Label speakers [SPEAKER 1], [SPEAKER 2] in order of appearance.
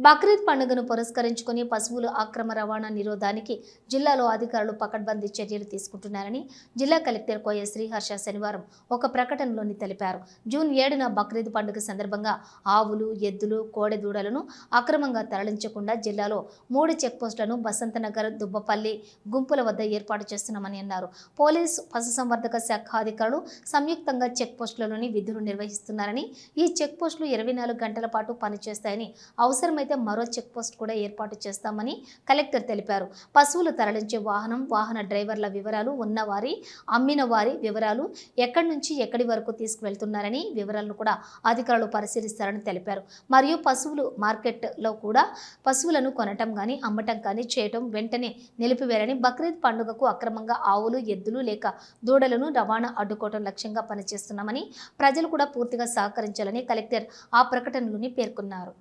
[SPEAKER 1] బక్రీద్ పండుగను పురస్కరించుకుని పశువుల అక్రమ రవాణా నిరోధానికి జిల్లాలో అధికారులు పకడ్బందీ చర్యలు తీసుకుంటున్నారని జిల్లా కలెక్టర్ కోయ శ్రీహర్ష శనివారం ఒక ప్రకటనలోని తెలిపారు. జూన్ 7న బక్రీద్ పండుగ సందర్భంగా ఆవులు, ఎద్దులు, కోడెదూడలను అక్రమంగా తరలించకుండా జిల్లాలో 3 చెక్పోస్టులను బసంతనగర్, దుబ్బపల్లి, గుంపుల వద్ద ఏర్పాటు చేస్తున్నామని అన్నారు. పోలీసు, పశుసంవర్ధక శాఖ అధికారులు సంయుక్తంగా చెక్పోస్టులలోని విధులు నిర్వహిస్తున్నారని, ఈ చెక్పోస్టులు 24 గంటల పాటు పనిచేస్తాయని, అవసరమైతే మరో చెక్ పోస్ట్ కూడా ఏర్పాటు చేస్తామని కలెక్టర్ తెలిపారు. పశువులు తరలించే వాహన డ్రైవర్ల వివరాలు, ఉన్నవారి, అమ్మిన వారి వివరాలు, ఎక్కడి నుంచి ఎక్కడి వరకు తీసుకువెళ్తున్నారని వివరాలను కూడా అధికారులు పరిశీలిస్తారని తెలిపారు. మరియు పశువులు మార్కెట్లో కూడా పశువులను కొనటం కానీ అమ్మటం కానీ చేయటం వెంటనే నిలిపివేయాలని, బక్రీద్ పండుగకు అక్రమంగా ఆవులు, ఎద్దులు లేక దూడలను రవాణా అడ్డుకోవడం లక్ష్యంగా పనిచేస్తున్నామని, ప్రజలు కూడా పూర్తిగా సహకరించాలని కలెక్టర్ ఆ ప్రకటనలోని పేర్కొన్నారు.